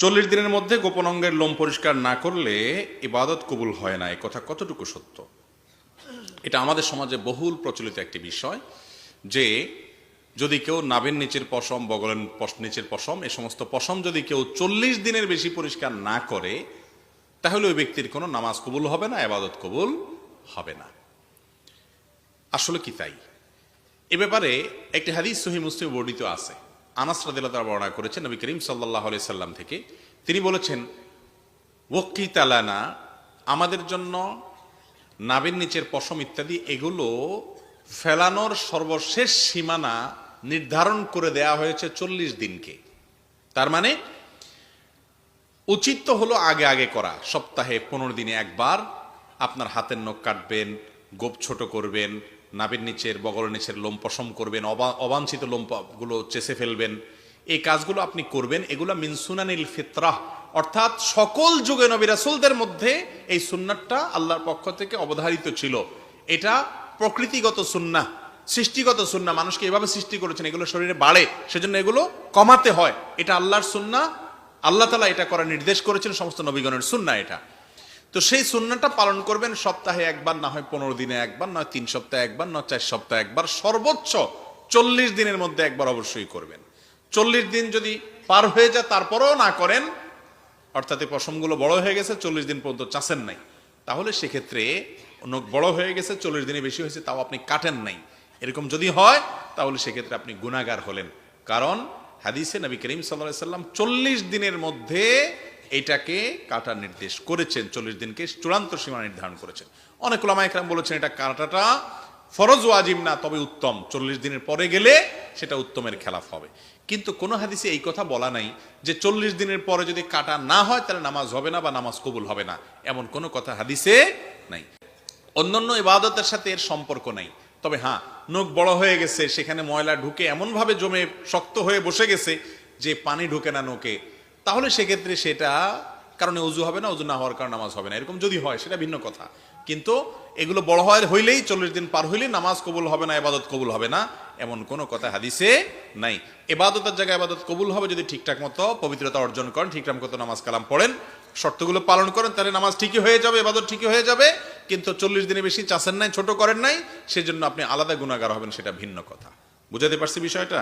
40 দিনের মধ্যে গোপন অঙ্গের লোম পরিষ্কার না করলে ইবাদত কবুল হয় না, এ কথা কতটুকু সত্য? এটা আমাদের সমাজে বহুল প্রচলিত একটি বিষয় যে যদি কেউ নাভির নিচের পশম, বগলের নিচের পশম, এই সমস্ত পশম যদি কেউ 40 দিনের বেশি পরিষ্কার না করে তাহলে ওই ব্যক্তির কোনো নামাজ কবুল হবে না, ইবাদত কবুল হবে না। আসলে কি তাই? এ ব্যাপারে একটি হাদিস সহিহ মুসলিম বর্ণিত আছে। আনাস রাদিয়াল্লাহু তাআলা বর্ণনা করেছেন নবী করিম সাল্লাল্লাহু আলাইহি সাল্লাম থেকে। তিনি বলেছেন, ওয়াক্কিত লানা, আমাদের জন্য নাভির নিচের পশম ইত্যাদি এগুলো ফেলানোর সর্বশেষ সীমানা নির্ধারণ করে দেয়া হয়েছে 40 দিনকে। তার মানে উচিত তো হলো আগে আগে করা, সপ্তাহে 15 দিনে একবার আপনার হাতের নখ কাটবেন, গোপ ছোট করবেন, নাভির নিচের বগলের নিচের লোম পশম করবেন, অবাঞ্ছিত লোমগুলো চেষে ফেলবেন, এই কাজগুলো আপনি করবেন। এগুলো মিন সুনানিল ফিতরাহ, অর্থাৎ সকল যুগে নবী রাসূলদের মধ্যে এই সুন্নাতটা আল্লাহর পক্ষ থেকে অবধারিত ছিল। এটা প্রকৃতিগত সুন্নাহ, সৃষ্টিগত সুন্নাহ। মানুষকে এভাবে সৃষ্টি করেছেন, এগুলো শরীরে বাড়ে, সেজন্য এগুলো কমাতে হয়। এটা আল্লাহর সুন্নাহ, আল্লাহ তাআলা এটা করার নির্দেশ করেছেন, সমস্ত নবীগণের সুন্নাহ এটা। তো সেই সুন্নাহটা পালন করবেন সপ্তাহে একবার, না হয় 15 দিনে একবার, নয় 3 সপ্তাহে একবার, নয় 4 সপ্তাহে একবার, সর্বোচ্চ 40 দিনের মধ্যে একবার অবশ্যই করবেন। 40 দিন যদি পার হয়ে যায় তারপরেও না করেন, অর্থাৎ এই পশমগুলো বড় হয়ে গেছে, 40 দিন পর্যন্ত চাষেন নাই, তাহলে সেক্ষেত্রে নখ বড় হয়ে গেছে, 40 দিনে বেশি হয়েছে, তাও আপনি কাটেন নাই, এরকম যদি হয় তাহলে সেক্ষেত্রে আপনি গুনাহগার হলেন। কারণ হাদিসে নবী করিম সাল্লাল্লাহু আলাইহি সাল্লাম 40 দিনের মধ্যে এটাকে কাটার নির্দেশ করেছেন, 40 দিনকে চূড়ান্ত সীমানা নির্ধারণ করেছেন। অনেক উলামায়ে কেরাম বলেছেন এটা কাটাটা ফরজ ওয়াজিব না, তবে উত্তম, 40 দিনের পরে গেলে সেটা উত্তমের খেলাফ হবে। কিন্তু কোন হাদিসে এই কথা বলা নাই যে 40 দিনের পরে যদি কাটা না হয় তাহলে নামাজ হবে না বা নামাজ কবুল হবে না, এমন কোনো কথা হাদিসে নাই। অন্যান্য ইবাদতের সাথে এর সম্পর্ক নাই। তবে হ্যাঁ, নখ বড় হয়ে গেছে, সেখানে ময়লা ঢুকে এমনভাবে জমে শক্ত হয়ে বসে গেছে যে পানি ঢুকে না নখে, তাহলে সেক্ষেত্রে সেটা কারণে ওযু হবে না, ওযু না হওয়ার কারণে নামাজ হবে না, এরকম যদি হয় সেটা ভিন্ন কথা। কিন্তু এগুলো বড় হইলেই 40 দিন পার হইলেই নামাজ কবুল হবে না, ইবাদত কবুল হবে না, এমন কোনো কথা হাদিসে নাই। ইবাদতের জায়গায় ইবাদত কবুল হবে যদি ঠিকঠাক মতো পবিত্রতা অর্জন করেন, ঠিকঠাক মতো নামাজ কালাম পড়েন, শর্তগুলো পালন করেন, তাহলে নামাজ ঠিকই হয়ে যাবে, ইবাদত ঠিকই হয়ে যাবে। কিন্তু 40 দিনে বেশি চাষেন নাই, ছোট করেন নাই, সেজন্য আপনি আলাদা গুনাহগার হবেন, সেটা ভিন্ন কথা। বুঝাতে পারছি বিষয়টা?